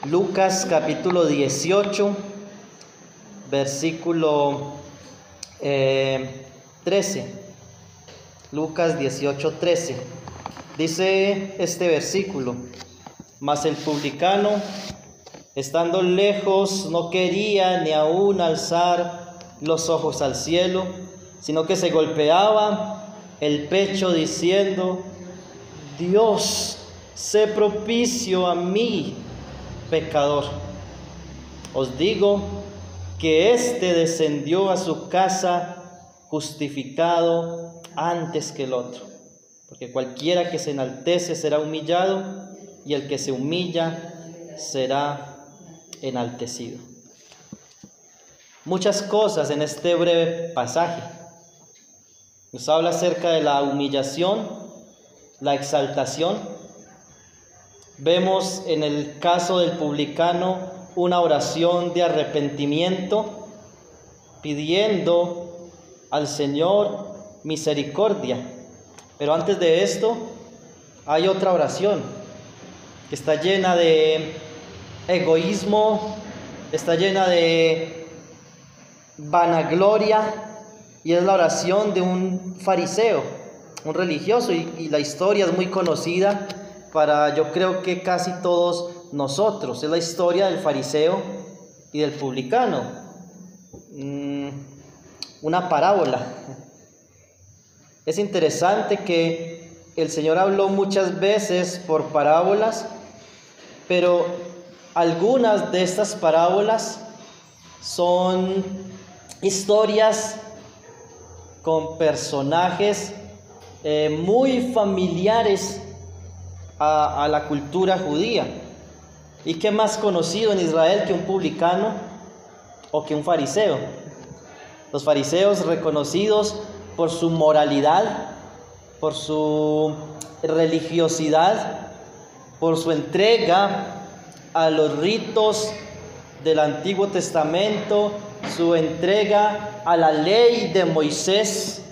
Lucas capítulo 18, versículo 13. Lucas 18, 13. Dice este versículo: mas el publicano, estando lejos, no quería ni aún alzar los ojos al cielo, sino que se golpeaba el pecho diciendo: Dios, sé propicio a mí, pecador. Os digo que éste descendió a su casa justificado antes que el otro. Porque cualquiera que se enaltece será humillado, y el que se humilla será enaltecido. Muchas cosas en este breve pasaje. Nos habla acerca de la humillación, la exaltación. Vemos en el caso del publicano una oración de arrepentimiento, pidiendo al Señor misericordia. Pero antes de esto hay otra oración que está llena de egoísmo, está llena de vanagloria, y es la oración de un fariseo, un religioso, y la historia es muy conocida para, yo creo que casi todos nosotros. Es la historia del fariseo y del publicano, una parábola. Es interesante que el Señor habló muchas veces por parábolas, pero algunas de estas parábolas son historias con personajes muy familiares a la cultura judía. ¿Y qué más conocido en Israel que un publicano o que un fariseo? Los fariseos, reconocidos por su moralidad, por su religiosidad, por su entrega a los ritos del Antiguo Testamento, su entrega a la ley de Moisés.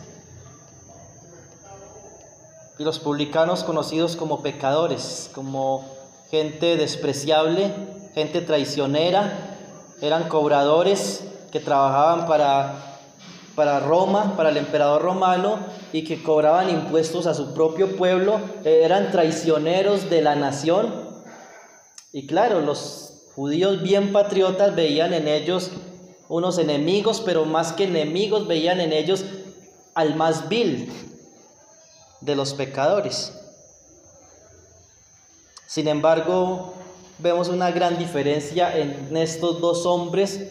Y los publicanos, conocidos como pecadores, como gente despreciable, gente traicionera, eran cobradores que trabajaban para Roma, para el emperador romano, y que cobraban impuestos a su propio pueblo. Eran traicioneros de la nación. Y claro, los judíos bien patriotas veían en ellos unos enemigos, pero más que enemigos veían en ellos al más vil de los pecadores. Sin embargo, vemos una gran diferencia en estos dos hombres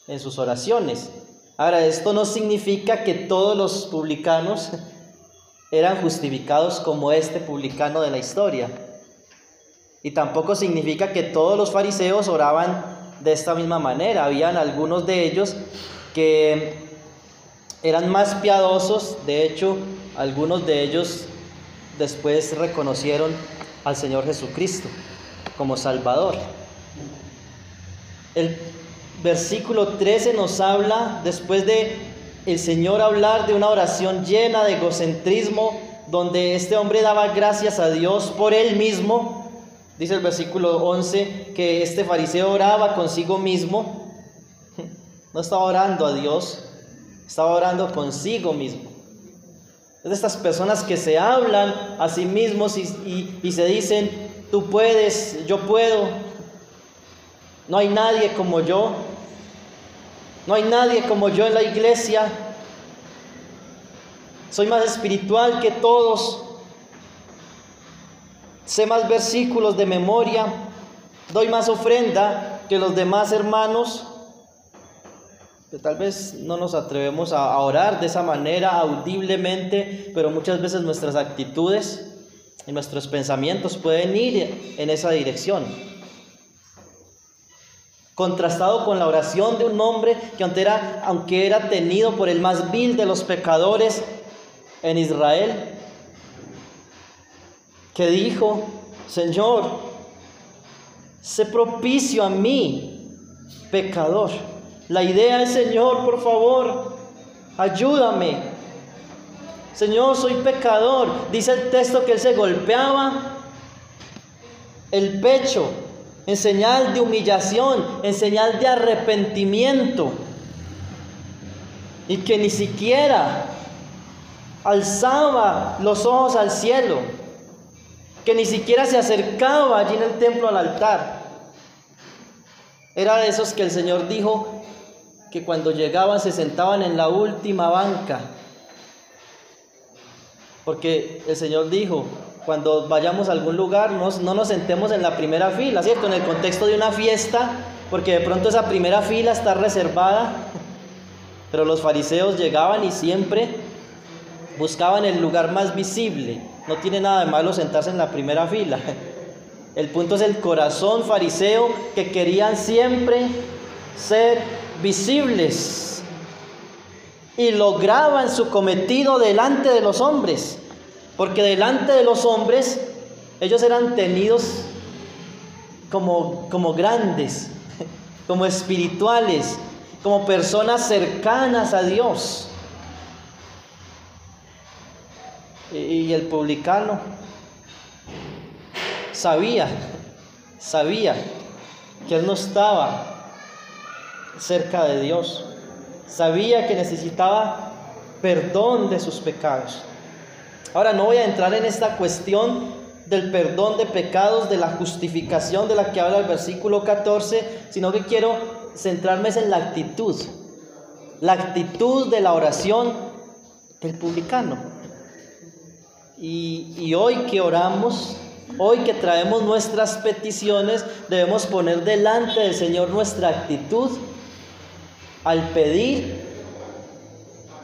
en sus oraciones. Ahora, esto no significa que todos los publicanos eran justificados como este publicano de la historia. Y tampoco significa que todos los fariseos oraban de esta misma manera. Habían algunos de ellos que eran más piadosos. De hecho, algunos de ellos después reconocieron al Señor Jesucristo como Salvador. El versículo 13 nos habla, después de el Señor hablar de una oración llena de egocentrismo, donde este hombre daba gracias a Dios por él mismo. Dice el versículo 11 que este fariseo oraba consigo mismo. No estaba orando a Dios, estaba orando consigo mismo. Es de estas personas que se hablan a sí mismos y se dicen: tú puedes, yo puedo, no hay nadie como yo, no hay nadie como yo en la iglesia, soy más espiritual que todos, sé más versículos de memoria, doy más ofrenda que los demás hermanos. Tal vez no nos atrevemos a orar de esa manera audiblemente, pero muchas veces nuestras actitudes y nuestros pensamientos pueden ir en esa dirección. Contrastado con la oración de un hombre que aunque era tenido por el más vil de los pecadores en Israel, que dijo: Señor, sé propicio a mí, pecador. La idea es: Señor, por favor, ayúdame. Señor, soy pecador. Dice el texto que él se golpeaba el pecho en señal de humillación, en señal de arrepentimiento, y que ni siquiera alzaba los ojos al cielo, que ni siquiera se acercaba allí en el templo al altar. Era de esos que el Señor dijo que cuando llegaban se sentaban en la última banca, porque el Señor dijo: cuando vayamos a algún lugar, no nos sentemos en la primera fila, ¿cierto? En el contexto de una fiesta, porque de pronto esa primera fila está reservada, pero los fariseos llegaban y siempre buscaban el lugar más visible. No tiene nada de malo sentarse en la primera fila. El punto es el corazón fariseo, que querían siempre ser visibles y lograban su cometido delante de los hombres, porque delante de los hombres ellos eran tenidos como grandes, como espirituales, como personas cercanas a Dios. Y el publicano sabía que él no estaba cerca de Dios, sabía que necesitaba perdón de sus pecados. Ahora, no voy a entrar en esta cuestión del perdón de pecados, de la justificación de la que habla el versículo 14, sino que quiero centrarme en la actitud de la oración del publicano. Y hoy que oramos, hoy que traemos nuestras peticiones, debemos poner delante del Señor nuestra actitud al pedir,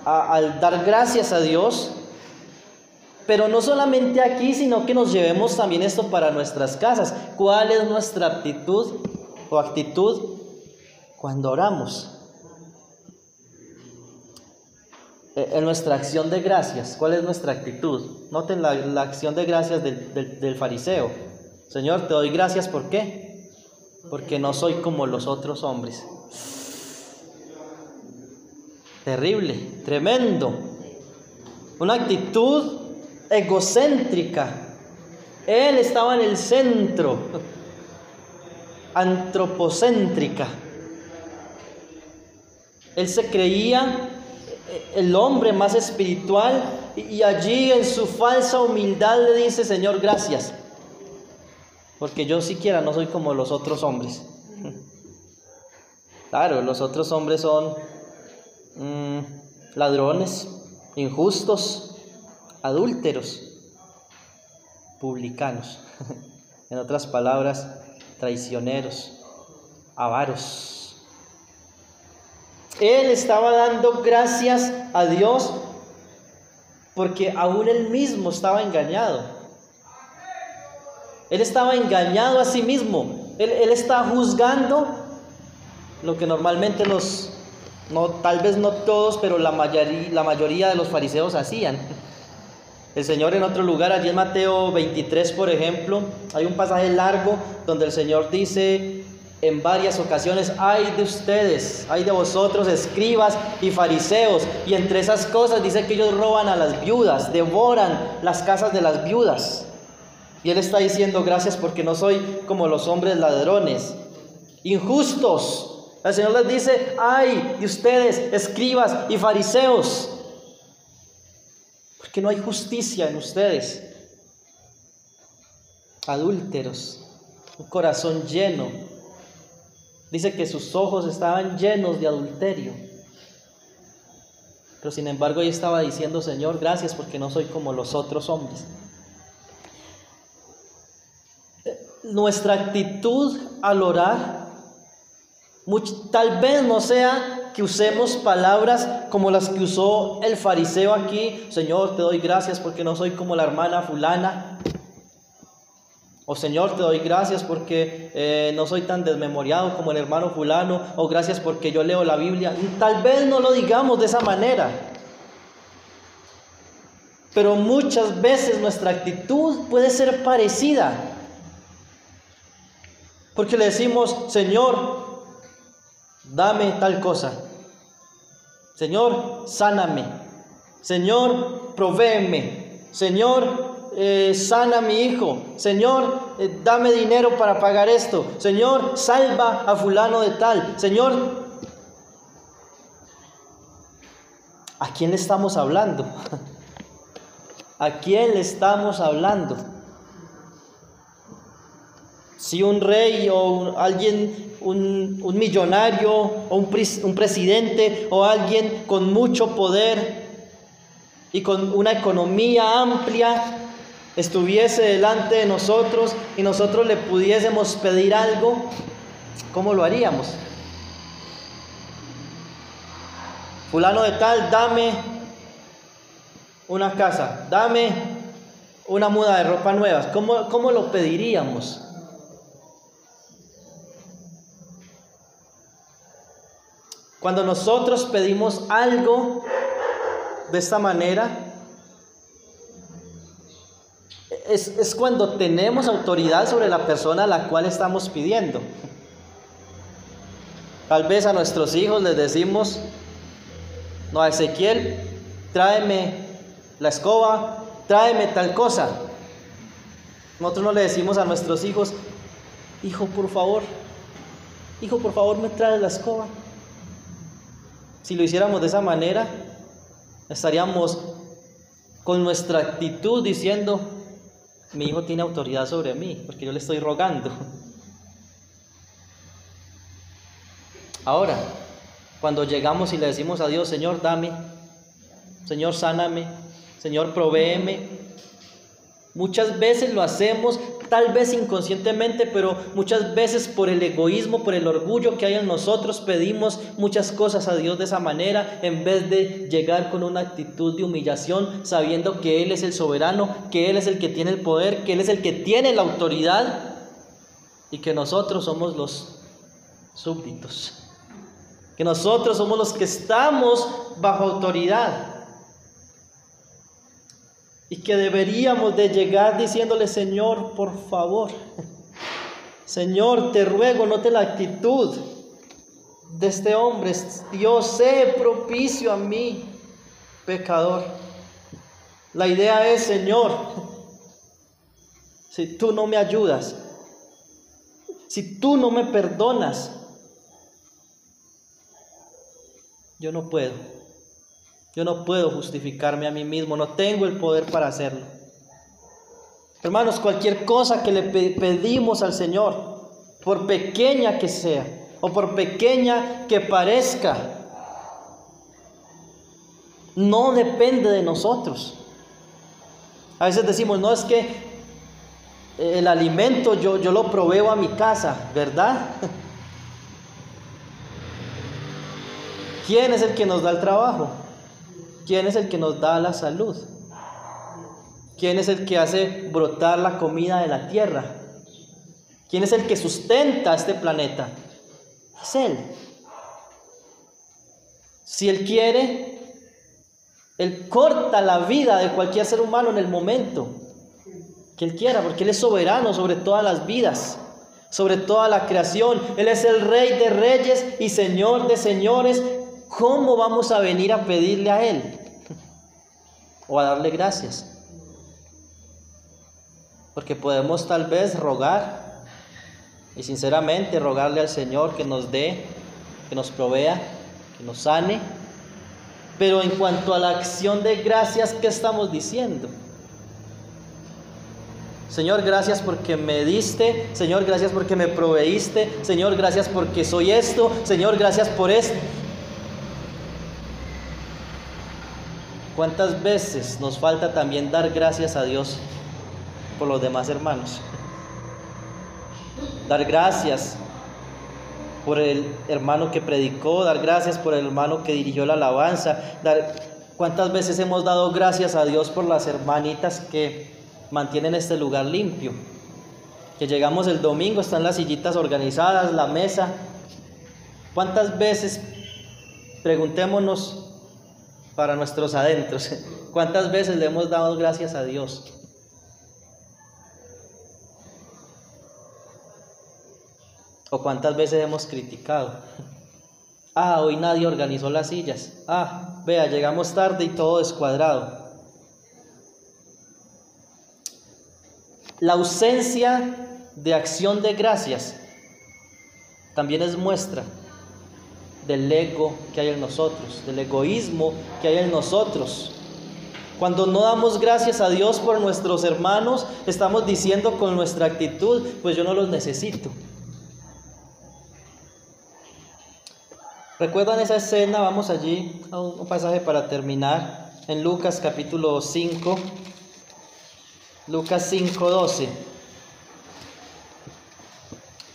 al dar gracias a Dios. Pero no solamente aquí, sino que nos llevemos también esto para nuestras casas. ¿Cuál es nuestra actitud cuando oramos? En nuestra acción de gracias, ¿cuál es nuestra actitud? Noten la acción de gracias del fariseo. Señor, te doy gracias, ¿por qué? Porque no soy como los otros hombres. Terrible, tremendo. Una actitud egocéntrica. Él estaba en el centro, antropocéntrica. Él se creía el hombre más espiritual, y allí en su falsa humildad le dice: Señor, gracias, porque yo siquiera no soy como los otros hombres. Claro, los otros hombres son ladrones, injustos, adúlteros, publicanos, en otras palabras, traicioneros, avaros. Él estaba dando gracias a Dios porque aún él mismo estaba engañado. Él estaba engañado a sí mismo. Él estaba juzgando lo que normalmente tal vez no todos, pero la mayoría de los fariseos hacían. El Señor en otro lugar, allí en Mateo 23, por ejemplo, hay un pasaje largo donde el Señor dice en varias ocasiones: ay de ustedes, ay de vosotros, escribas y fariseos. Y entre esas cosas dice que ellos roban a las viudas, devoran las casas de las viudas. Y Él está diciendo: gracias porque no soy como los hombres ladrones, injustos. El Señor les dice: ay de ustedes, escribas y fariseos, porque no hay justicia en ustedes. Adúlteros, un corazón lleno. Dice que sus ojos estaban llenos de adulterio. Pero sin embargo, ella estaba diciendo: Señor, gracias porque no soy como los otros hombres. Nuestra actitud al orar tal vez no sea que usemos palabras como las que usó el fariseo aquí: Señor, te doy gracias porque no soy como la hermana fulana. O Señor, te doy gracias porque no soy tan desmemoriado como el hermano fulano. O gracias porque yo leo la Biblia. Tal vez no lo digamos de esa manera, pero muchas veces nuestra actitud puede ser parecida. Porque le decimos: Señor, dame tal cosa. Señor, sáname. Señor, provéeme. Señor, sana a mi hijo. Señor, dame dinero para pagar esto. Señor, salva a fulano de tal. Señor, ¿a quién le estamos hablando? ¿A quién le estamos hablando? Si un rey o alguien, un millonario o un presidente o alguien con mucho poder y con una economía amplia estuviese delante de nosotros y nosotros le pudiésemos pedir algo, ¿cómo lo haríamos? Fulano de tal, dame una casa, dame una muda de ropa nuevas. ¿Cómo lo pediríamos? Cuando nosotros pedimos algo de esta manera, es cuando tenemos autoridad sobre la persona a la cual estamos pidiendo. Tal vez a nuestros hijos les decimos: no, Ezequiel, tráeme la escoba, tráeme tal cosa. Nosotros no le decimos a nuestros hijos: hijo, por favor, me traes la escoba. Si lo hiciéramos de esa manera, estaríamos con nuestra actitud diciendo: mi hijo tiene autoridad sobre mí, porque yo le estoy rogando. Ahora, cuando llegamos y le decimos a Dios: Señor, dame, Señor, sáname, Señor, provéeme, muchas veces lo hacemos, tal vez inconscientemente, pero muchas veces por el egoísmo, por el orgullo que hay en nosotros, pedimos muchas cosas a Dios de esa manera, en vez de llegar con una actitud de humillación, sabiendo que Él es el soberano, que Él es el que tiene el poder, que Él es el que tiene la autoridad y que nosotros somos los súbditos, que nosotros somos los que estamos bajo autoridad. Y que deberíamos de llegar diciéndole: Señor, por favor, Señor, te ruego, note la actitud de este hombre: Dios, sé propicio a mí, pecador. La idea es: Señor, si tú no me ayudas, si tú no me perdonas, yo no puedo justificarme a mí mismo, no tengo el poder para hacerlo. Hermanos, cualquier cosa que le pedimos al Señor, por pequeña que sea o por pequeña que parezca, no depende de nosotros. A veces decimos: no, es que el alimento yo lo proveo a mi casa, ¿verdad? ¿Quién es el que nos da el trabajo? ¿Quién es el que nos da la salud? ¿Quién es el que hace brotar la comida de la tierra? ¿Quién es el que sustenta este planeta? Es Él. Si Él quiere, Él corta la vida de cualquier ser humano en el momento que Él quiera, porque Él es soberano sobre todas las vidas, sobre toda la creación. Él es el Rey de reyes y Señor de señores. ¿Cómo vamos a venir a pedirle a Él o a darle gracias? Porque podemos tal vez rogar y sinceramente rogarle al Señor que nos dé, que nos provea, que nos sane. Pero en cuanto a la acción de gracias, ¿qué estamos diciendo? Señor, gracias porque me diste. Señor, gracias porque me proveíste. Señor, gracias porque soy esto. Señor, gracias por esto. ¿Cuántas veces nos falta también dar gracias a Dios por los demás hermanos? Dar gracias por el hermano que predicó, dar gracias por el hermano que dirigió la alabanza. ¿Cuántas veces hemos dado gracias a Dios por las hermanitas que mantienen este lugar limpio? Que llegamos el domingo, están las sillitas organizadas, la mesa. ¿Cuántas veces, preguntémonos para nuestros adentros, cuántas veces le hemos dado gracias a Dios? ¿O cuántas veces hemos criticado? Hoy nadie organizó las sillas. Vea, llegamos tarde y todo descuadrado. La ausencia de acción de gracias también es muestra del ego que hay en nosotros, del egoísmo que hay en nosotros. Cuando no damos gracias a Dios por nuestros hermanos, estamos diciendo con nuestra actitud, pues yo no los necesito. ¿Recuerdan esa escena? Vamos allí a un pasaje para terminar, en Lucas capítulo 5, Lucas 5:12.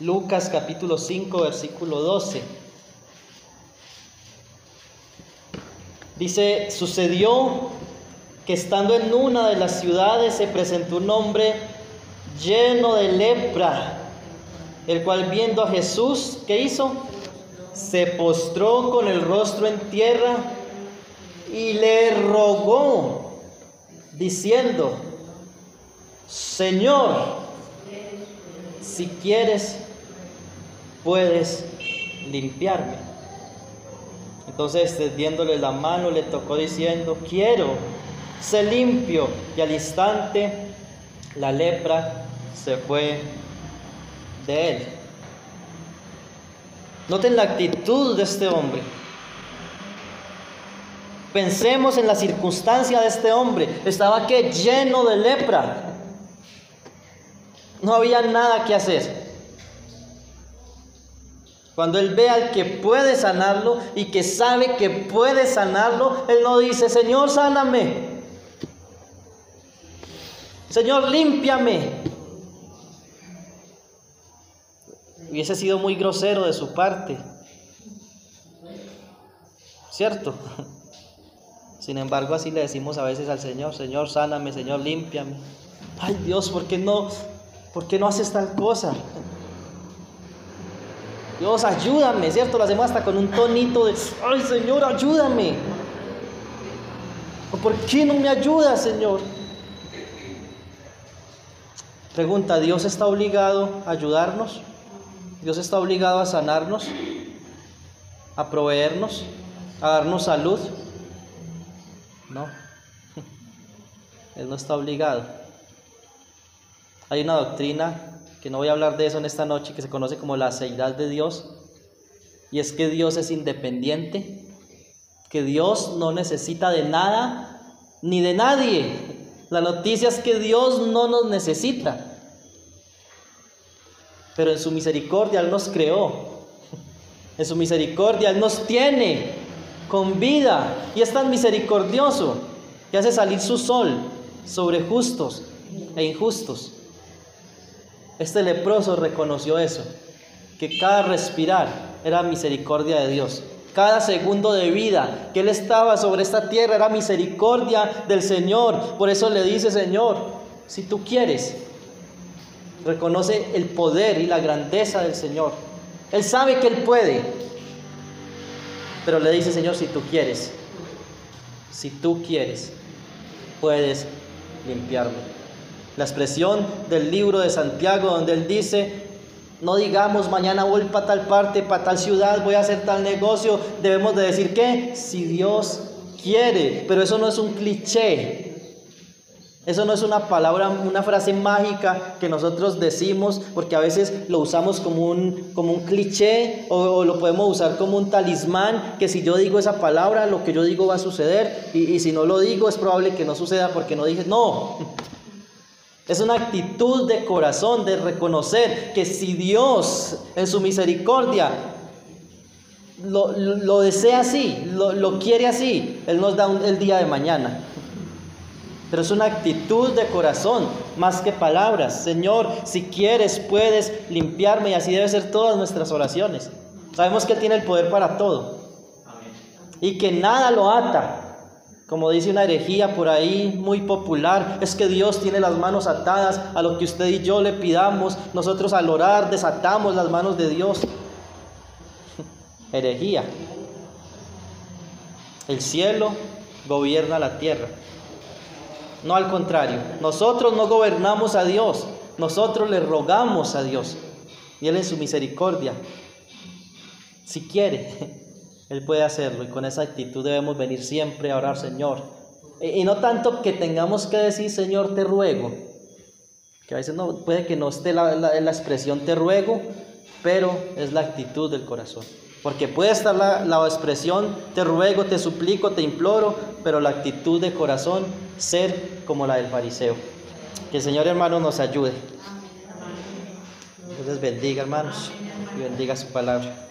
Lucas capítulo 5, versículo 12. Dice, sucedió que estando en una de las ciudades se presentó un hombre lleno de lepra, el cual viendo a Jesús, ¿qué hizo? Se postró con el rostro en tierra y le rogó, diciendo, Señor, si quieres, puedes limpiarme. Entonces, extendiéndole la mano, le tocó diciendo, quiero, sé limpio. Y al instante, la lepra se fue de él. Noten la actitud de este hombre. Pensemos en la circunstancia de este hombre. Estaba que lleno de lepra. No había nada que hacer. Cuando él ve al que puede sanarlo y que sabe que puede sanarlo, él no dice, Señor, sáname. Señor, límpiame. Hubiese sido muy grosero de su parte, ¿cierto? Sin embargo, así le decimos a veces al Señor, Señor, sáname, Señor, límpiame. Ay, Dios, ¿por qué no haces tal cosa? Dios, ayúdame, ¿cierto? Lo hacemos hasta con un tonito de, ay, Señor, ayúdame. ¿O por qué no me ayudas, Señor? Pregunta, ¿Dios está obligado a ayudarnos? ¿Dios está obligado a sanarnos? ¿A proveernos? ¿A darnos salud? No. Él no está obligado. Hay una doctrina, que no voy a hablar de eso en esta noche, que se conoce como la seidad de Dios, y es que Dios es independiente, que Dios no necesita de nada ni de nadie. La noticia es que Dios no nos necesita, pero en su misericordia Él nos creó, en su misericordia Él nos tiene con vida, y es tan misericordioso que hace salir su sol sobre justos e injustos. Este leproso reconoció eso, que cada respirar era misericordia de Dios. Cada segundo de vida que él estaba sobre esta tierra era misericordia del Señor. Por eso le dice, Señor, si tú quieres. Reconoce el poder y la grandeza del Señor. Él sabe que él puede, pero le dice, Señor, si tú quieres, puedes limpiarme. La expresión del libro de Santiago, donde él dice, no digamos mañana voy para tal parte, para tal ciudad, voy a hacer tal negocio. Debemos de decir que si Dios quiere. Pero eso no es un cliché. Eso no es una palabra, una frase mágica que nosotros decimos, porque a veces lo usamos como un cliché, o lo podemos usar como un talismán, que si yo digo esa palabra, lo que yo digo va a suceder, y si no lo digo es probable que no suceda porque no dije. No. Es una actitud de corazón, de reconocer que si Dios en su misericordia lo desea así, lo quiere así, Él nos da el día de mañana. Pero es una actitud de corazón, más que palabras. Señor, si quieres, puedes limpiarme, y así deben ser todas nuestras oraciones. Sabemos que Él tiene el poder para todo. Amén. Y que nada lo ata. Como dice una herejía por ahí muy popular, es que Dios tiene las manos atadas a lo que usted y yo le pidamos. Nosotros al orar desatamos las manos de Dios. Herejía. El cielo gobierna la tierra. No al contrario, nosotros no gobernamos a Dios, nosotros le rogamos a Dios. Y Él en su misericordia, si quiere, Él puede hacerlo, y con esa actitud debemos venir siempre a orar, Señor. Y no tanto que tengamos que decir, Señor, te ruego, Que a veces no, puede que no esté la expresión te ruego, pero es la actitud del corazón. Porque puede estar la expresión te ruego, te suplico, te imploro, pero la actitud de corazón ser como la del fariseo. Que el Señor, hermano, nos ayude. Dios les bendiga, hermanos, y bendiga su palabra.